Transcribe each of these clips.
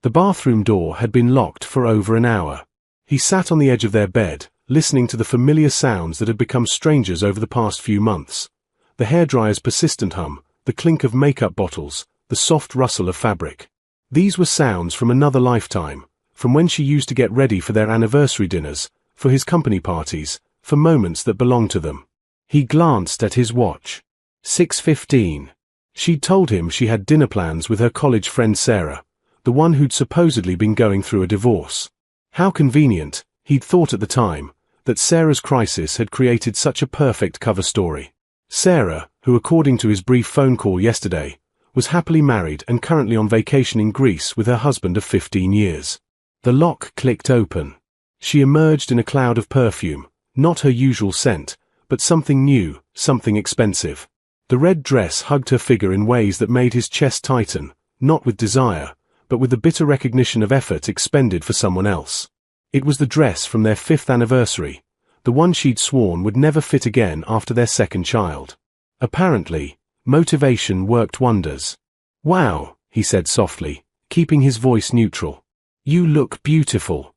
The bathroom door had been locked for over an hour. He sat on the edge of their bed, listening to the familiar sounds that had become strangers over the past few months. The hairdryer's persistent hum, the clink of makeup bottles, the soft rustle of fabric. These were sounds from another lifetime, from when she used to get ready for their anniversary dinners, for his company parties, for moments that belonged to them. He glanced at his watch. 6:15. She'd told him she had dinner plans with her college friend Sarah, the one who'd supposedly been going through a divorce. How convenient, he'd thought at the time, that Sarah's crisis had created such a perfect cover story. Sarah, who according to his brief phone call yesterday, was happily married and currently on vacation in Greece with her husband of 15 years. The lock clicked open. She emerged in a cloud of perfume, not her usual scent, but something new, something expensive. The red dress hugged her figure in ways that made his chest tighten, not with desire, but with the bitter recognition of effort expended for someone else. It was the dress from their 5th anniversary, the one she'd sworn would never fit again after their second child. Apparently, motivation worked wonders. "Wow," he said softly, keeping his voice neutral. "You look beautiful."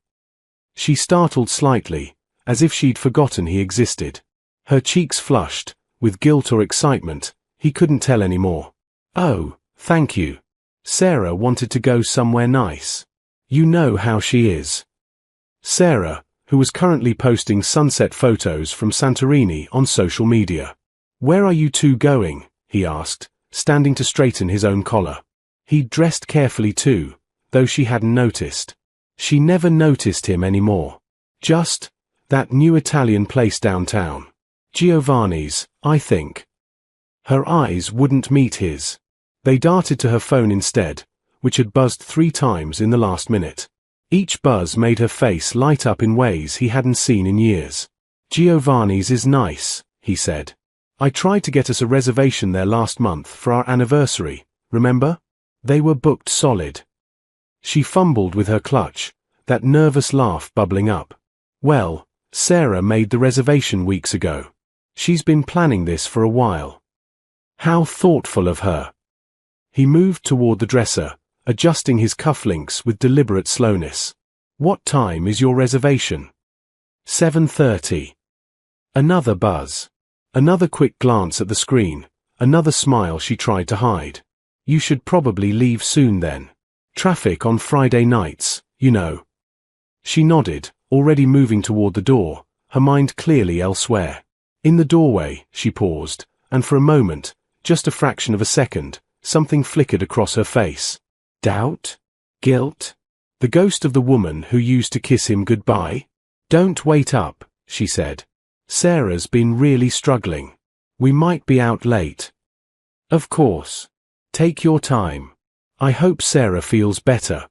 She startled slightly, as if she'd forgotten he existed. Her cheeks flushed, with guilt or excitement, he couldn't tell anymore. "Oh, thank you. Sarah wanted to go somewhere nice. You know how she is." Sarah, who was currently posting sunset photos from Santorini on social media. "Where are you two going?" he asked, standing to straighten his own collar. He'd dressed carefully too, though she hadn't noticed. She never noticed him anymore. Just that new Italian place downtown. Giovanni's, I think. Her eyes wouldn't meet his. They darted to her phone instead, which had buzzed 3 times in the last minute. Each buzz made her face light up in ways he hadn't seen in years. "Giovanni's is nice," he said. "I tried to get us a reservation there last month for our anniversary, remember? They were booked solid." She fumbled with her clutch, that nervous laugh bubbling up. "Well, Sarah made the reservation weeks ago. She's been planning this for a while." How thoughtful of her. He moved toward the dresser, adjusting his cufflinks with deliberate slowness. "What time is your reservation?" 7:30. Another buzz. Another quick glance at the screen, another smile she tried to hide. "You should probably leave soon then. Traffic on Friday nights, you know." She nodded, already moving toward the door, her mind clearly elsewhere. In the doorway, she paused, and for a moment, just a fraction of a second, something flickered across her face. Doubt? Guilt? The ghost of the woman who used to kiss him goodbye? "Don't wait up," she said. "Sarah's been really struggling. We might be out late." "Of course. Take your time. I hope Sarah feels better."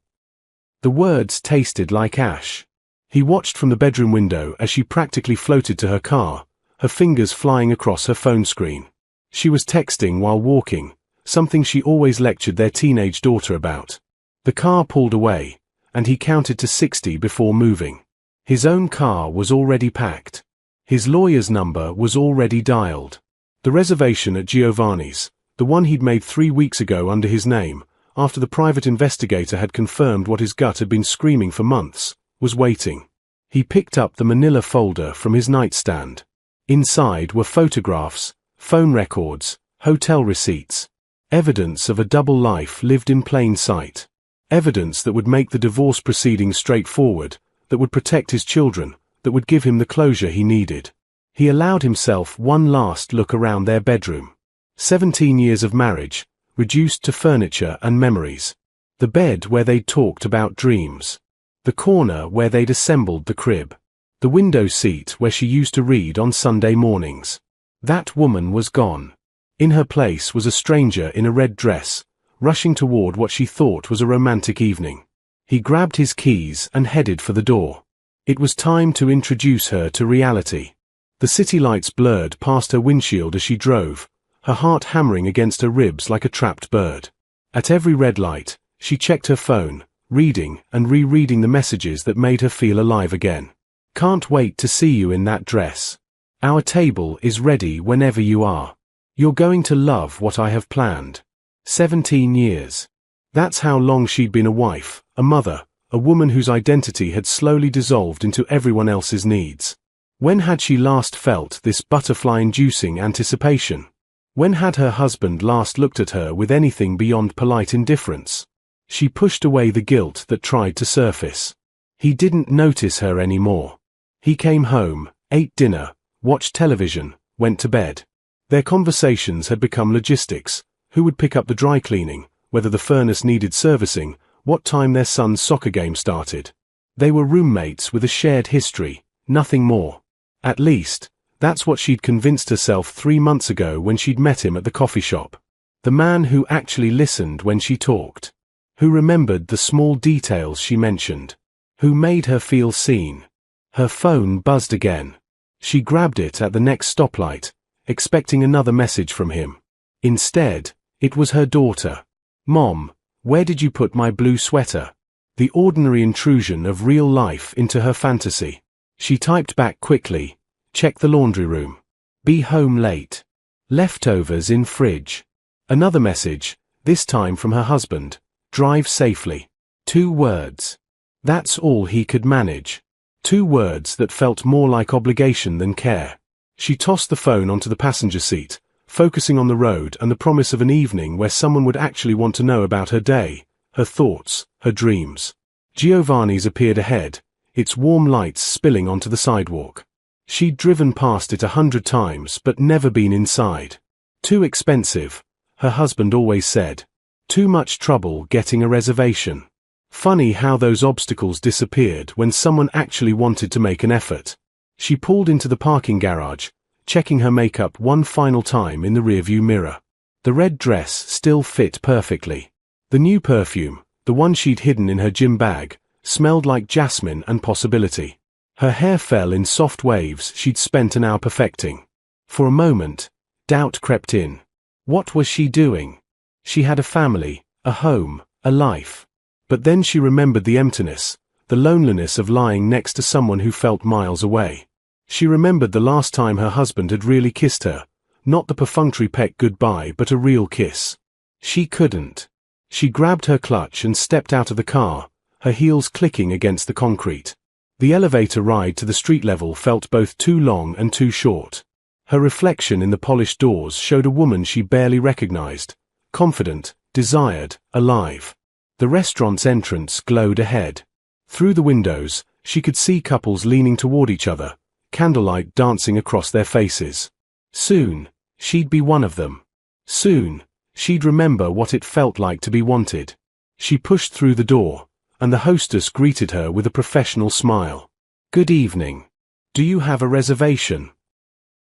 The words tasted like ash. He watched from the bedroom window as she practically floated to her car, her fingers flying across her phone screen. She was texting while walking, something she always lectured their teenage daughter about. The car pulled away, and he counted to 60 before moving. His own car was already packed. His lawyer's number was already dialed. The reservation at Giovanni's, the one he'd made 3 weeks ago under his name, after the private investigator had confirmed what his gut had been screaming for months, was waiting. He picked up the manila folder from his nightstand. Inside were photographs, phone records, hotel receipts. Evidence of a double life lived in plain sight. Evidence that would make the divorce proceedings straightforward, that would protect his children, that would give him the closure he needed. He allowed himself one last look around their bedroom. 17 years of marriage, reduced to furniture and memories. The bed where they'd talked about dreams. The corner where they'd assembled the crib. The window seat where she used to read on Sunday mornings. That woman was gone. In her place was a stranger in a red dress, rushing toward what she thought was a romantic evening. He grabbed his keys and headed for the door. It was time to introduce her to reality. The city lights blurred past her windshield as she drove, her heart hammering against her ribs like a trapped bird. At every red light, she checked her phone, reading and rereading the messages that made her feel alive again. "Can't wait to see you in that dress. Our table is ready whenever you are. You're going to love what I have planned." 17 years. That's how long she'd been a wife, a mother, a woman whose identity had slowly dissolved into everyone else's needs. When had she last felt this butterfly-inducing anticipation? When had her husband last looked at her with anything beyond polite indifference? She pushed away the guilt that tried to surface. He didn't notice her anymore. He came home, ate dinner, watched television, went to bed. Their conversations had become logistics: who would pick up the dry cleaning, whether the furnace needed servicing, what time their son's soccer game started. They were roommates with a shared history, nothing more. At least, that's what she'd convinced herself 3 months ago when she'd met him at the coffee shop. The man who actually listened when she talked. Who remembered the small details she mentioned. Who made her feel seen. Her phone buzzed again. She grabbed it at the next stoplight, expecting another message from him. Instead, it was her daughter. "Mom, where did you put my blue sweater?" The ordinary intrusion of real life into her fantasy. She typed back quickly, "Check the laundry room. Be home late. Leftovers in fridge." Another message, this time from her husband, "Drive safely." 2 words. That's all he could manage. 2 words that felt more like obligation than care. She tossed the phone onto the passenger seat, focusing on the road and the promise of an evening where someone would actually want to know about her day, her thoughts, her dreams. Giovanni's appeared ahead, its warm lights spilling onto the sidewalk. She'd driven past it 100 times but never been inside. Too expensive, her husband always said. Too much trouble getting a reservation. Funny how those obstacles disappeared when someone actually wanted to make an effort. She pulled into the parking garage, checking her makeup one final time in the rearview mirror. The red dress still fit perfectly. The new perfume, the one she'd hidden in her gym bag, smelled like jasmine and possibility. Her hair fell in soft waves she'd spent an hour perfecting. For a moment, doubt crept in. What was she doing? She had a family, a home, a life. But then she remembered the emptiness, the loneliness of lying next to someone who felt miles away. She remembered the last time her husband had really kissed her, not the perfunctory peck goodbye but a real kiss. She couldn't. She grabbed her clutch and stepped out of the car, her heels clicking against the concrete. The elevator ride to the street level felt both too long and too short. Her reflection in the polished doors showed a woman she barely recognized, confident, desired, alive. The restaurant's entrance glowed ahead. Through the windows, she could see couples leaning toward each other, candlelight dancing across their faces. Soon, she'd be one of them. Soon, she'd remember what it felt like to be wanted. She pushed through the door, and the hostess greeted her with a professional smile. "Good evening. Do you have a reservation?"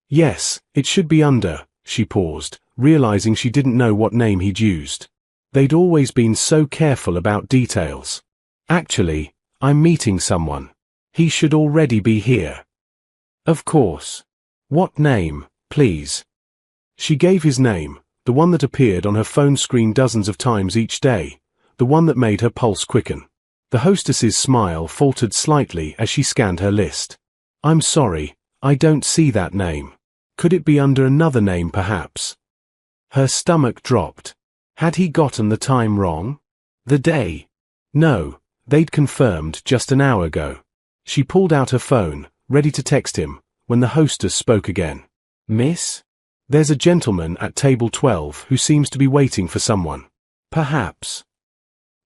"Yes, it should be under," she paused, realizing she didn't know what name he'd used. They'd always been so careful about details. "Actually, I'm meeting someone. He should already be here." "Of course. What name, please?" She gave his name, the one that appeared on her phone screen dozens of times each day, the one that made her pulse quicken. The hostess's smile faltered slightly as she scanned her list. "I'm sorry, I don't see that name. Could it be under another name perhaps?" Her stomach dropped. Had he gotten the time wrong? The day? No, they'd confirmed just an hour ago. She pulled out her phone, ready to text him, when the hostess spoke again. "Miss? There's a gentleman at table 12 who seems to be waiting for someone. Perhaps."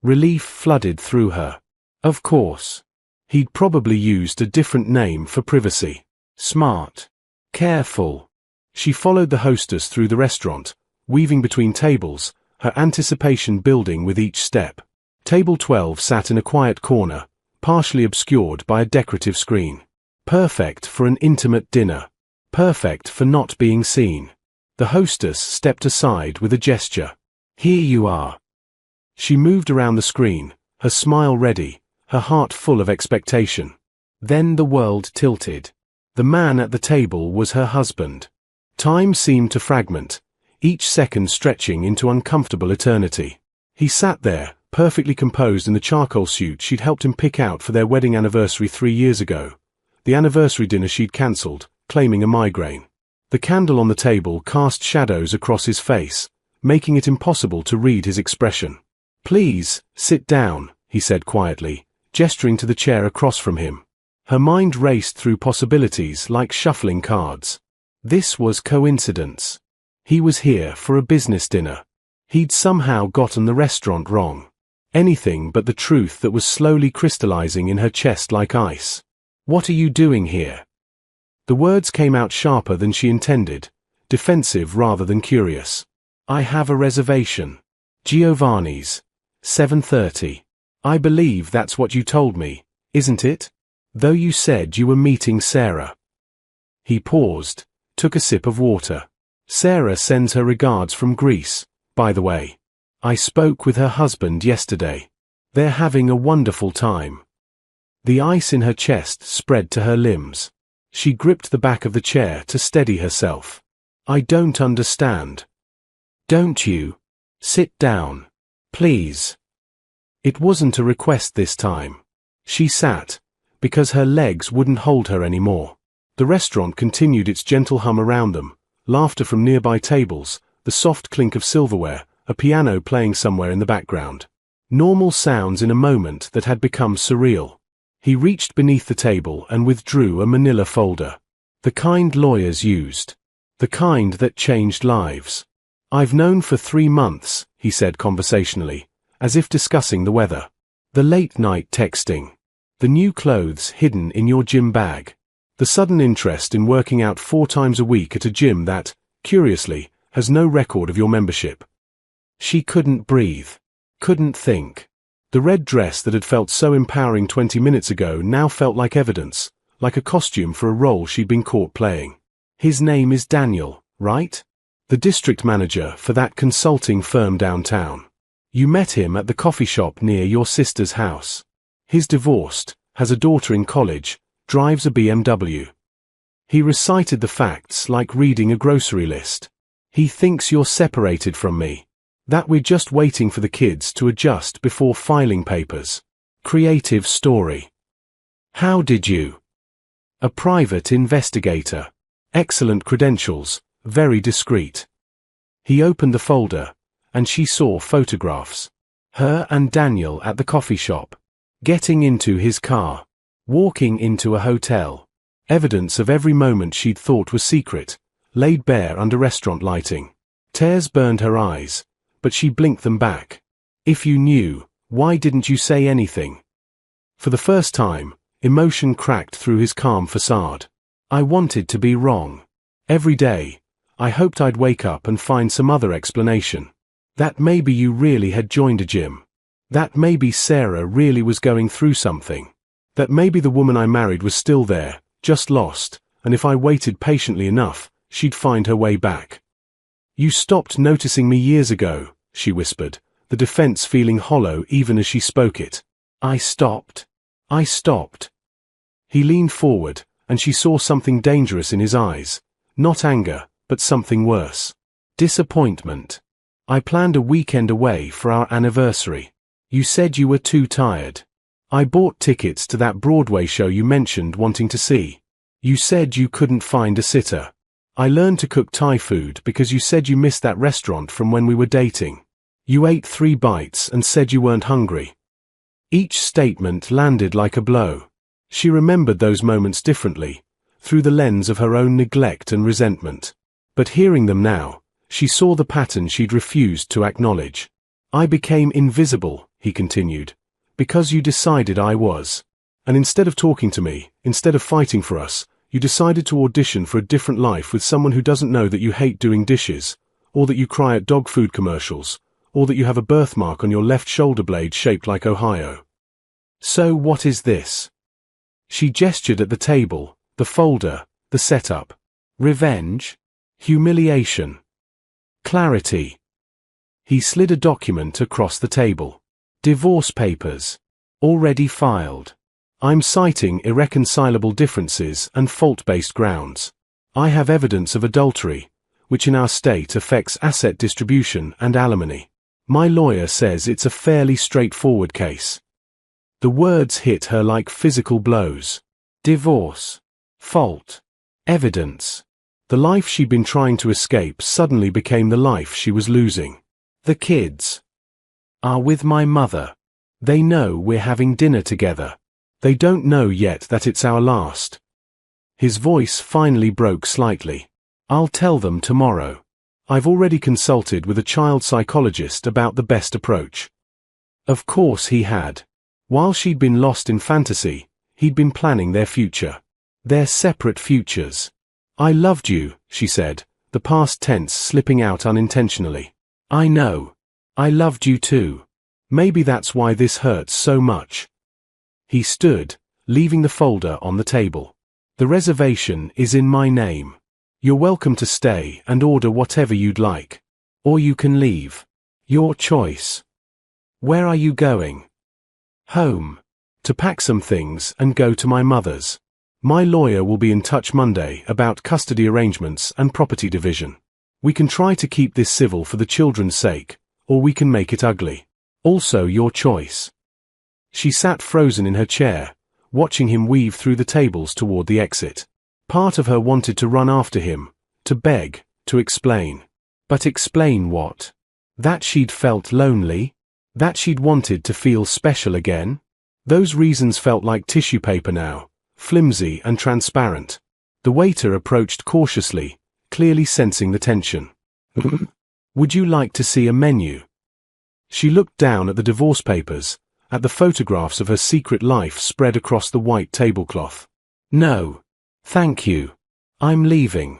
Relief flooded through her. Of course. He'd probably used a different name for privacy. Smart. Careful. She followed the hostess through the restaurant, weaving between tables, her anticipation building with each step. Table 12 sat in a quiet corner, partially obscured by a decorative screen. Perfect for an intimate dinner. Perfect for not being seen. The hostess stepped aside with a gesture. "Here you are." She moved around the screen, her smile ready, her heart full of expectation. Then the world tilted. The man at the table was her husband. Time seemed to fragment, each second stretching into uncomfortable eternity. He sat there, perfectly composed in the charcoal suit she'd helped him pick out for their wedding anniversary 3 years ago. The anniversary dinner she'd cancelled, claiming a migraine. The candle on the table cast shadows across his face, making it impossible to read his expression. "Please, sit down," he said quietly, gesturing to the chair across from him. Her mind raced through possibilities like shuffling cards. This was coincidence. He was here for a business dinner. He'd somehow gotten the restaurant wrong. Anything but the truth that was slowly crystallizing in her chest like ice. "What are you doing here?" The words came out sharper than she intended, defensive rather than curious. "I have a reservation. Giovanni's. 7:30. I believe that's what you told me, isn't it? Though you said you were meeting Sarah." He paused, took a sip of water. "Sarah sends her regards from Greece, by the way. I spoke with her husband yesterday. They're having a wonderful time." The ice in her chest spread to her limbs. She gripped the back of the chair to steady herself. "I don't understand." "Don't you? Sit down. Please." It wasn't a request this time. She sat, because her legs wouldn't hold her anymore. The restaurant continued its gentle hum around them, laughter from nearby tables, the soft clink of silverware, a piano playing somewhere in the background. Normal sounds in a moment that had become surreal. He reached beneath the table and withdrew a manila folder. The kind lawyers used. The kind that changed lives. "I've known for 3 months," he said conversationally, as if discussing the weather. "The late-night texting. The new clothes hidden in your gym bag. The sudden interest in working out 4 times a week at a gym that, curiously, has no record of your membership." She couldn't breathe. Couldn't think. The red dress that had felt so empowering 20 minutes ago now felt like evidence, like a costume for a role she'd been caught playing. "His name is Daniel, right? The district manager for that consulting firm downtown. You met him at the coffee shop near your sister's house. He's divorced, has a daughter in college, drives a BMW." He recited the facts like reading a grocery list. "He thinks you're separated from me. That we're just waiting for the kids to adjust before filing papers. Creative story. How did you?" "A private investigator. Excellent credentials, very discreet." He opened the folder, and she saw photographs. Her and Daniel at the coffee shop. Getting into his car. Walking into a hotel. Evidence of every moment she'd thought was secret, laid bare under restaurant lighting. Tears burned her eyes, but she blinked them back. "If you knew, why didn't you say anything?" For the first time, emotion cracked through his calm facade. "I wanted to be wrong. Every day, I hoped I'd wake up and find some other explanation. That maybe you really had joined a gym. That maybe Sarah really was going through something. That maybe the woman I married was still there, just lost, and if I waited patiently enough, she'd find her way back." "You stopped noticing me years ago," she whispered, the defense feeling hollow even as she spoke it. I stopped. He leaned forward, and she saw something dangerous in his eyes. Not anger, but something worse. Disappointment. "I planned a weekend away for our anniversary. You said you were too tired. I bought tickets to that Broadway show you mentioned wanting to see. You said you couldn't find a sitter. I learned to cook Thai food because you said you missed that restaurant from when we were dating. You ate 3 bites and said you weren't hungry." Each statement landed like a blow. She remembered those moments differently, through the lens of her own neglect and resentment. But hearing them now, she saw the pattern she'd refused to acknowledge. "I became invisible," he continued, "because you decided I was. And instead of talking to me, instead of fighting for us, you decided to audition for a different life with someone who doesn't know that you hate doing dishes, or that you cry at dog food commercials, or that you have a birthmark on your left shoulder blade shaped like Ohio. So what is this?" She gestured at the table, the folder, the setup. Revenge? Humiliation? Clarity? He slid a document across the table. "Divorce papers. Already filed. I'm citing irreconcilable differences and fault-based grounds. I have evidence of adultery, which in our state affects asset distribution and alimony. My lawyer says it's a fairly straightforward case." The words hit her like physical blows. Divorce. Fault. Evidence. The life she'd been trying to escape suddenly became the life she was losing. "The kids are with my mother." They know we're having dinner together. They don't know yet that it's our last. His voice finally broke slightly. I'll tell them tomorrow. I've already consulted with a child psychologist about the best approach. Of course he had. While she'd been lost in fantasy, he'd been planning their future. Their separate futures. I loved you, she said, the past tense slipping out unintentionally. I know. I loved you too. Maybe that's why this hurts so much. He stood, leaving the folder on the table. The reservation is in my name. You're welcome to stay and order whatever you'd like. Or you can leave. Your choice. Where are you going? Home. To pack some things and go to my mother's. My lawyer will be in touch Monday about custody arrangements and property division. We can try to keep this civil for the children's sake, or we can make it ugly. Also your choice. She sat frozen in her chair, watching him weave through the tables toward the exit. Part of her wanted to run after him, to beg, to explain. But explain what? That she'd felt lonely? That she'd wanted to feel special again? Those reasons felt like tissue paper now, flimsy and transparent. The waiter approached cautiously, clearly sensing the tension. Would you like to see a menu? She looked down at the divorce papers, at the photographs of her secret life spread across the white tablecloth. No. Thank you. I'm leaving.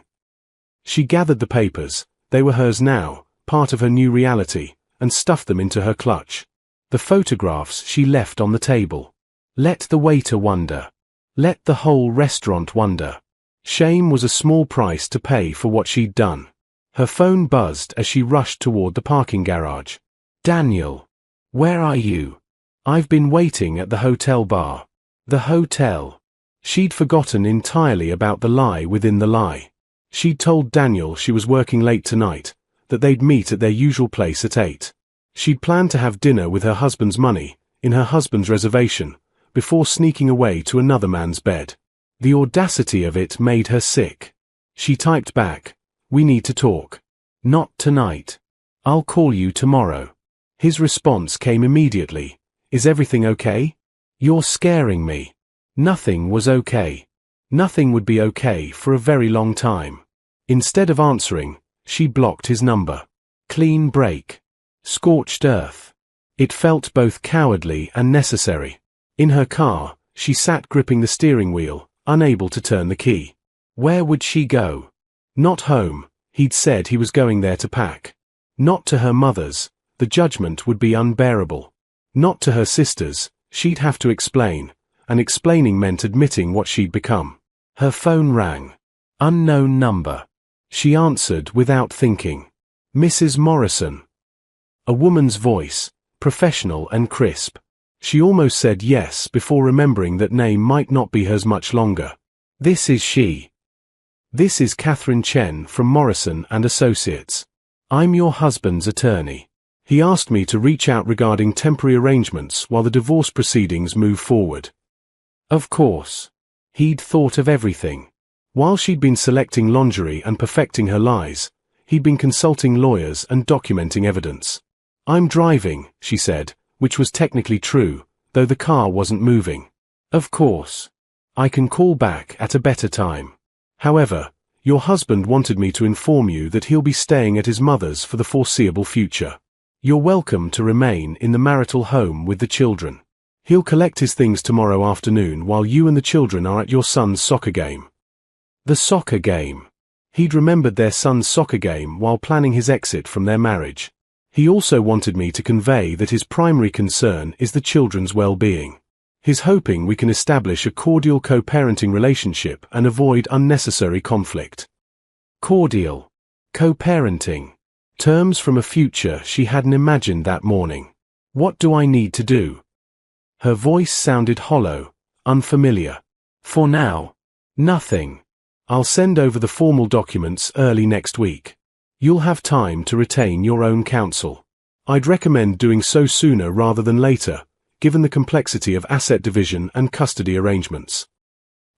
She gathered the papers, they were hers now, part of her new reality, and stuffed them into her clutch. The photographs she left on the table. Let the waiter wonder. Let the whole restaurant wonder. Shame was a small price to pay for what she'd done. Her phone buzzed as she rushed toward the parking garage. Daniel. Where are you? I've been waiting at the hotel bar. The hotel. She'd forgotten entirely about the lie within the lie. She'd told Daniel she was working late tonight, that they'd meet at their usual place at 8. She'd planned to have dinner with her husband's money, in her husband's reservation, before sneaking away to another man's bed. The audacity of it made her sick. She typed back, "We need to talk. Not tonight. I'll call you tomorrow." His response came immediately. Is everything okay? You're scaring me. Nothing was okay. Nothing would be okay for a very long time. Instead of answering, she blocked his number. Clean break. Scorched earth. It felt both cowardly and necessary. In her car, she sat gripping the steering wheel, unable to turn the key. Where would she go? Not home, he'd said he was going there to pack. Not to her mother's, the judgment would be unbearable. Not to her sisters, she'd have to explain, and explaining meant admitting what she'd become. Her phone rang. Unknown number. She answered without thinking. Mrs. Morrison. A woman's voice, professional and crisp. She almost said yes before remembering that name might not be hers much longer. This is she. This is Catherine Chen from Morrison and Associates. I'm your husband's attorney. He asked me to reach out regarding temporary arrangements while the divorce proceedings move forward. Of course. He'd thought of everything. While she'd been selecting lingerie and perfecting her lies, he'd been consulting lawyers and documenting evidence. I'm driving, she said, which was technically true, though the car wasn't moving. Of course. I can call back at a better time. However, your husband wanted me to inform you that he'll be staying at his mother's for the foreseeable future. You're welcome to remain in the marital home with the children. He'll collect his things tomorrow afternoon while you and the children are at your son's soccer game. The soccer game. He'd remembered their son's soccer game while planning his exit from their marriage. He also wanted me to convey that his primary concern is the children's well-being. He's hoping we can establish a cordial co-parenting relationship and avoid unnecessary conflict. Cordial. Co-parenting. Terms from a future she hadn't imagined that morning. What do I need to do? Her voice sounded hollow, unfamiliar. For now, nothing. I'll send over the formal documents early next week. You'll have time to retain your own counsel. I'd recommend doing so sooner rather than later, given the complexity of asset division and custody arrangements.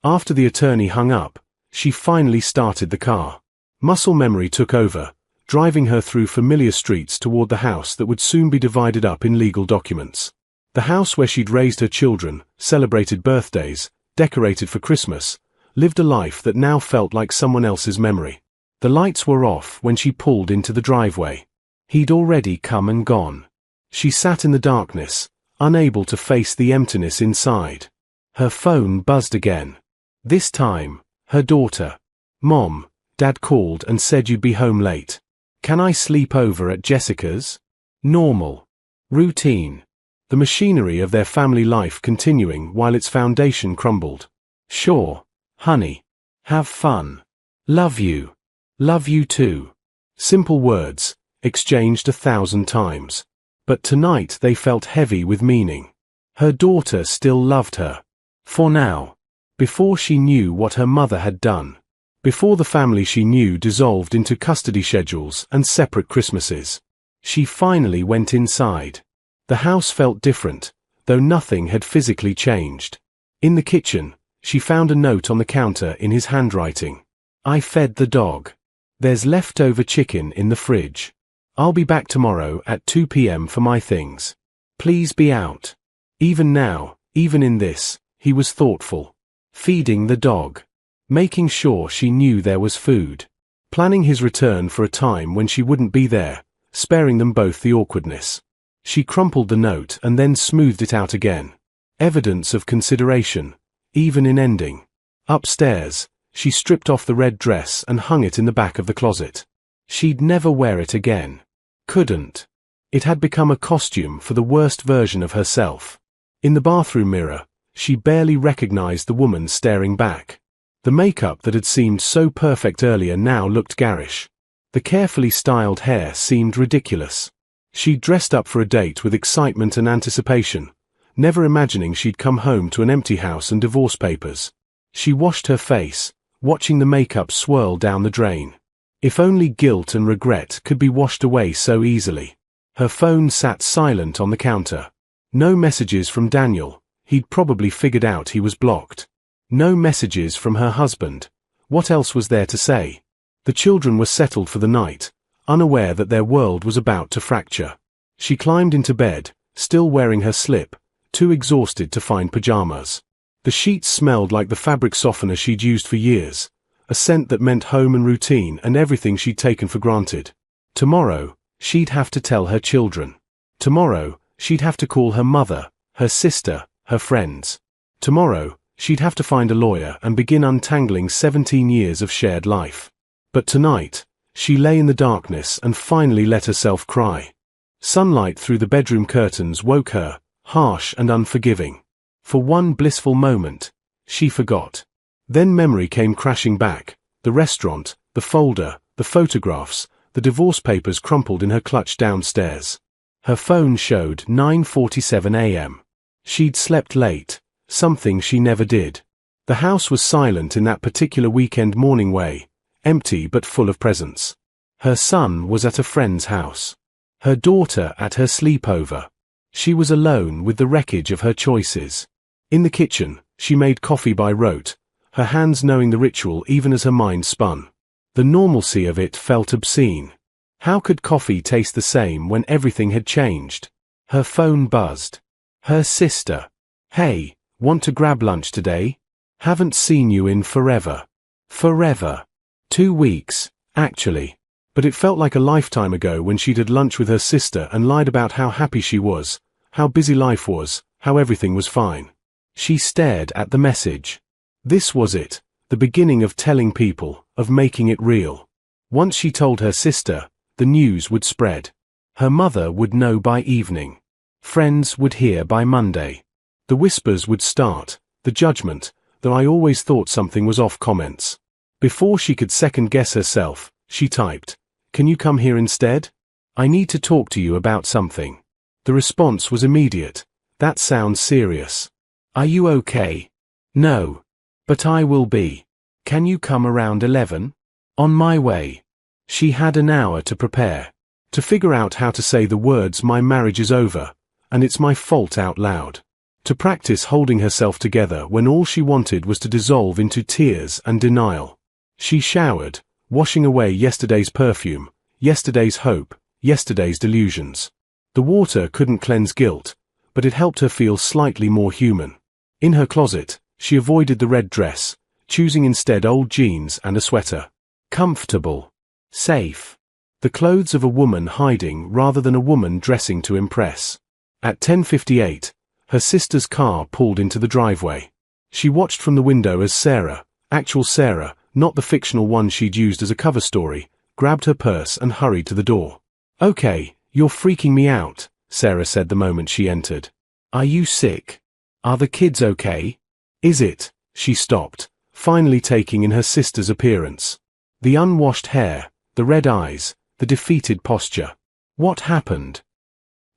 After the attorney hung up, she finally started the car. Muscle memory took over, driving her through familiar streets toward the house that would soon be divided up in legal documents. The house where she'd raised her children, celebrated birthdays, decorated for Christmas, lived a life that now felt like someone else's memory. The lights were off when she pulled into the driveway. He'd already come and gone. She sat in the darkness, unable to face the emptiness inside. Her phone buzzed again. This time, her daughter. "Mom, Dad called and said you'd be home late. Can I sleep over at Jessica's?" Normal. Routine. The machinery of their family life continuing while its foundation crumbled. "Sure, honey. Have fun. Love you. Love you too." Simple words, exchanged 1,000 times. But tonight they felt heavy with meaning. Her daughter still loved her. For now. Before she knew what her mother had done. Before the family she knew dissolved into custody schedules and separate Christmases. She finally went inside. The house felt different, though nothing had physically changed. In the kitchen, she found a note on the counter in his handwriting. "I fed the dog. There's leftover chicken in the fridge. I'll be back tomorrow at 2 p.m. for my things. Please be out." Even now, even in this, he was thoughtful. Feeding the dog. Making sure she knew there was food. Planning his return for a time when she wouldn't be there, sparing them both the awkwardness. She crumpled the note and then smoothed it out again. Evidence of consideration, even in ending. Upstairs, she stripped off the red dress and hung it in the back of the closet. She'd never wear it again. Couldn't. It had become a costume for the worst version of herself. In the bathroom mirror, she barely recognized the woman staring back. The makeup that had seemed so perfect earlier now looked garish. The carefully styled hair seemed ridiculous. She'd dressed up for a date with excitement and anticipation, never imagining she'd come home to an empty house and divorce papers. She washed her face, watching the makeup swirl down the drain. If only guilt and regret could be washed away so easily. Her phone sat silent on the counter. No messages from Daniel, he'd probably figured out he was blocked. No messages from her husband. What else was there to say? The children were settled for the night, unaware that their world was about to fracture. She climbed into bed, still wearing her slip, too exhausted to find pajamas. The sheets smelled like the fabric softener she'd used for years, a scent that meant home and routine and everything she'd taken for granted. Tomorrow, she'd have to tell her children. Tomorrow, she'd have to call her mother, her sister, her friends. Tomorrow, she'd have to find a lawyer and begin untangling 17 years of shared life. But tonight, she lay in the darkness and finally let herself cry. Sunlight through the bedroom curtains woke her, harsh and unforgiving. For one blissful moment, she forgot. Then memory came crashing back, the restaurant, the folder, the photographs, the divorce papers crumpled in her clutch downstairs. Her phone showed 9:47 a.m. She'd slept late, something she never did. The house was silent in that particular weekend morning way, empty but full of presents. Her son was at a friend's house. Her daughter at her sleepover. She was alone with the wreckage of her choices. In the kitchen, she made coffee by rote, her hands knowing the ritual even as her mind spun. The normalcy of it felt obscene. How could coffee taste the same when everything had changed? Her phone buzzed. Her sister. "Hey, want to grab lunch today? Haven't seen you in forever." Forever. 2 weeks, actually. But it felt like a lifetime ago when she'd had lunch with her sister and lied about how happy she was, how busy life was, how everything was fine. She stared at the message. This was it, the beginning of telling people, of making it real. Once she told her sister, the news would spread. Her mother would know by evening. Friends would hear by Monday. The whispers would start, the judgment, though I always thought something was off comments. Before she could second-guess herself, she typed, "Can you come here instead? I need to talk to you about something." The response was immediate. "That sounds serious. Are you okay?" "No. But I will be. Can you come around 11? On my way." She had an hour to prepare. To figure out how to say the words "my marriage is over, and it's my fault" out loud. To practice holding herself together when all she wanted was to dissolve into tears and denial. She showered, washing away yesterday's perfume, yesterday's hope, yesterday's delusions. The water couldn't cleanse guilt, but it helped her feel slightly more human. In her closet, she avoided the red dress, choosing instead old jeans and a sweater. Comfortable. Safe. The clothes of a woman hiding rather than a woman dressing to impress. At 10:58, her sister's car pulled into the driveway. She watched from the window as Sarah, actual Sarah, not the fictional one she'd used as a cover story, grabbed her purse and hurried to the door. "Okay, you're freaking me out," Sarah said the moment she entered. "Are you sick? Are the kids okay? Is it?" She stopped, finally taking in her sister's appearance. The unwashed hair, the red eyes, the defeated posture. What happened?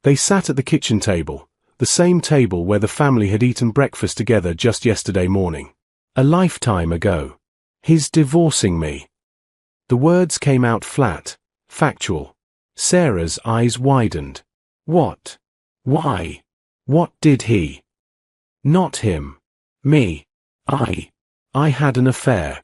They sat at the kitchen table, the same table where the family had eaten breakfast together just yesterday morning. A lifetime ago. "He's divorcing me." The words came out flat, factual. Sarah's eyes widened. What? Why? What did he? Not him. Me. I had an affair.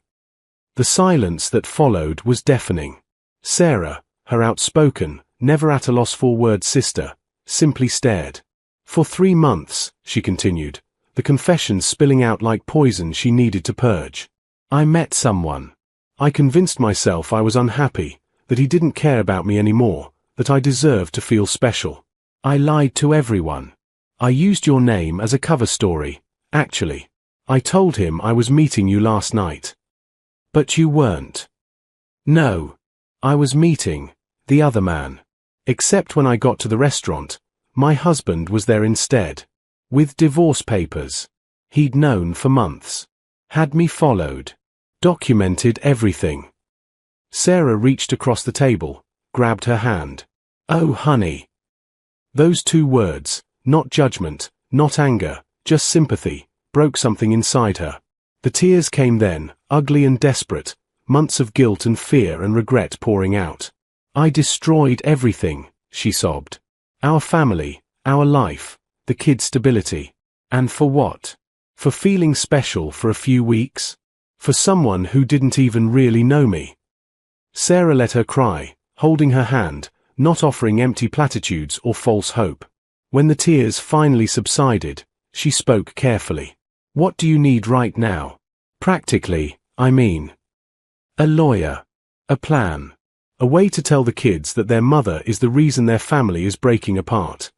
The silence that followed was deafening. Sarah, her outspoken, never at a loss for words sister, simply stared. For 3 months, she continued, the confessions spilling out like poison she needed to purge. I met someone. I convinced myself I was unhappy, that he didn't care about me anymore, that I deserved to feel special. I lied to everyone. I used your name as a cover story, actually. I told him I was meeting you last night. But you weren't. No. I was meeting the other man. Except when I got to the restaurant, my husband was there instead. With divorce papers. He'd known for months. Had me followed. Documented everything. Sarah reached across the table, grabbed her hand. Oh, honey. Those 2 words, not judgment, not anger, just sympathy, broke something inside her. The tears came then, ugly and desperate, months of guilt and fear and regret pouring out. I destroyed everything, she sobbed. Our family, our life, the kids' stability. And for what? For feeling special for a few weeks? For someone who didn't even really know me? Sarah let her cry, holding her hand, not offering empty platitudes or false hope. When the tears finally subsided, she spoke carefully. What do you need right now? Practically, I mean. A lawyer. A plan. A way to tell the kids that their mother is the reason their family is breaking apart.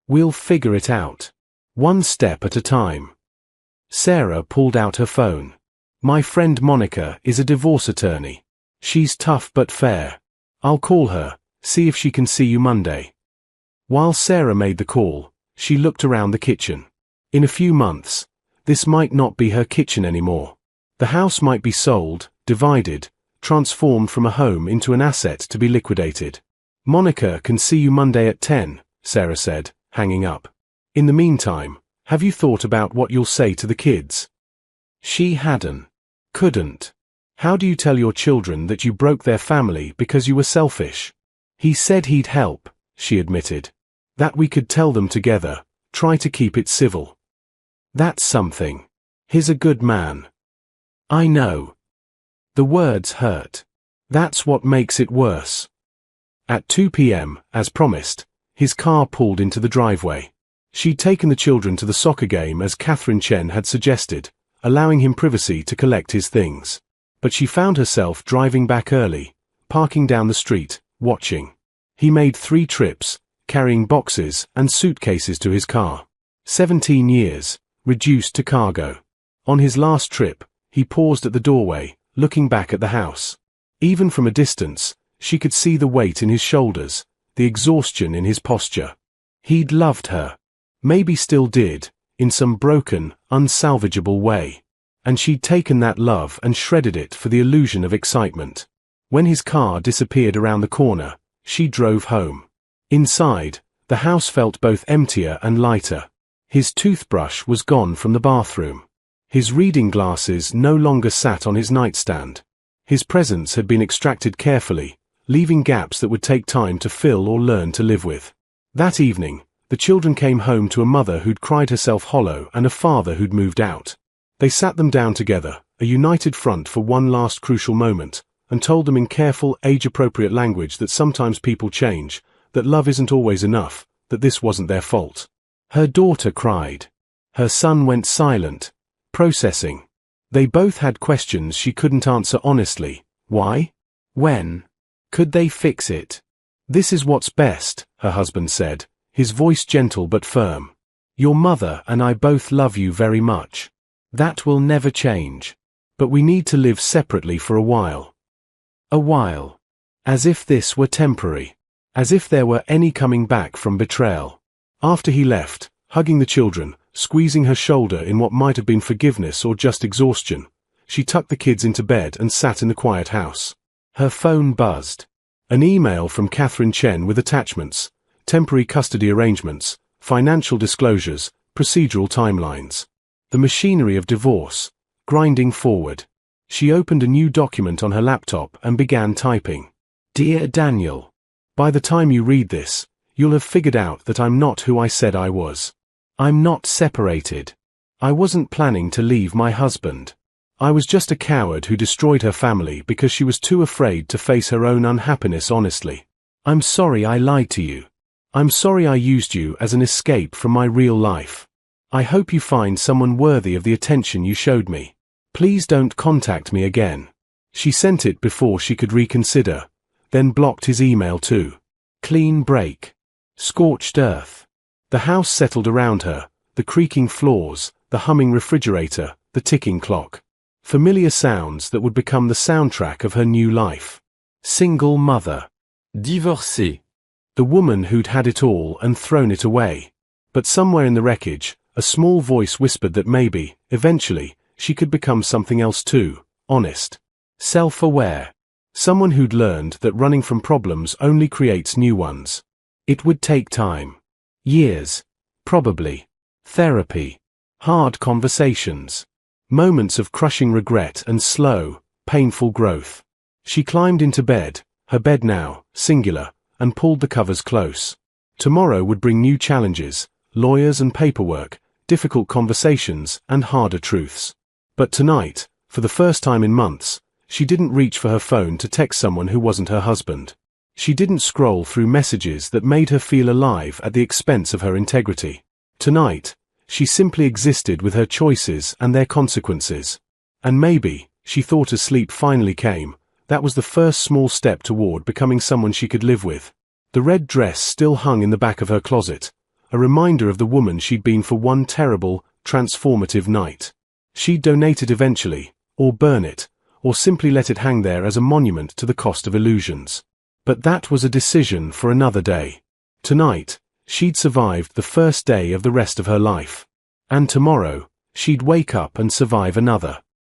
We'll figure it out. One step at a time. Sarah pulled out her phone. My friend Monica is a divorce attorney. She's tough but fair. I'll call her, see if she can see you Monday. While Sarah made the call, she looked around the kitchen. In a few months, this might not be her kitchen anymore. The house might be sold, divided, transformed from a home into an asset to be liquidated. Monica can see you Monday at 10, Sarah said, hanging up. In the meantime, have you thought about what you'll say to the kids? She hadn't. Couldn't. How do you tell your children that you broke their family because you were selfish? He said he'd help, she admitted. That we could tell them together, try to keep it civil. That's something. He's a good man. I know. The words hurt. That's what makes it worse. At 2 p.m., as promised, his car pulled into the driveway. She'd taken the children to the soccer game as Catherine Chen had suggested, allowing him privacy to collect his things. But she found herself driving back early, parking down the street, watching. He made 3 trips, carrying boxes and suitcases to his car. 17 years, reduced to cargo. On his last trip, he paused at the doorway, looking back at the house. Even from a distance, she could see the weight in his shoulders, the exhaustion in his posture. He'd loved her. Maybe still did, in some broken, unsalvageable way. And she'd taken that love and shredded it for the illusion of excitement. When his car disappeared around the corner, she drove home. Inside, the house felt both emptier and lighter. His toothbrush was gone from the bathroom. His reading glasses no longer sat on his nightstand. His presence had been extracted carefully, leaving gaps that would take time to fill or learn to live with. That evening, the children came home to a mother who'd cried herself hollow and a father who'd moved out. They sat them down together, a united front for one last crucial moment, and told them in careful, age-appropriate language that sometimes people change, that love isn't always enough, that this wasn't their fault. Her daughter cried. Her son went silent, processing. They both had questions she couldn't answer honestly. Why? When? Could they fix it? This is what's best, her husband said, his voice gentle but firm. Your mother and I both love you very much. That will never change. But we need to live separately for a while. A while. As if this were temporary. As if there were any coming back from betrayal. After he left, hugging the children, squeezing her shoulder in what might have been forgiveness or just exhaustion, she tucked the kids into bed and sat in the quiet house. Her phone buzzed. An email from Catherine Chen with attachments, temporary custody arrangements, financial disclosures, procedural timelines. The machinery of divorce, grinding forward. She opened a new document on her laptop and began typing. Dear Daniel, by the time you read this, you'll have figured out that I'm not who I said I was. I'm not separated. I wasn't planning to leave my husband. I was just a coward who destroyed her family because she was too afraid to face her own unhappiness honestly. I'm sorry I lied to you. I'm sorry I used you as an escape from my real life. I hope you find someone worthy of the attention you showed me. Please don't contact me again. She sent it before she could reconsider, then blocked his email too. Clean break. Scorched earth. The house settled around her, the creaking floors, the humming refrigerator, the ticking clock. Familiar sounds that would become the soundtrack of her new life. Single mother. Divorcée. The woman who'd had it all and thrown it away. But somewhere in the wreckage, a small voice whispered that maybe, eventually, she could become something else too, honest. Self-aware. Someone who'd learned that running from problems only creates new ones. It would take time. Years. Probably. Therapy. Hard conversations. Moments of crushing regret and slow, painful growth. She climbed into bed, her bed now, singular, and pulled the covers close. Tomorrow would bring new challenges, lawyers and paperwork, difficult conversations, and harder truths. But tonight, for the first time in months, she didn't reach for her phone to text someone who wasn't her husband. She didn't scroll through messages that made her feel alive at the expense of her integrity. Tonight, she simply existed with her choices and their consequences. And maybe, she thought as sleep finally came, that was the first small step toward becoming someone she could live with. The red dress still hung in the back of her closet, a reminder of the woman she'd been for one terrible, transformative night. She'd donate it eventually, or burn it, or simply let it hang there as a monument to the cost of illusions. But that was a decision for another day. Tonight, she'd survived the first day of the rest of her life. And tomorrow, she'd wake up and survive another.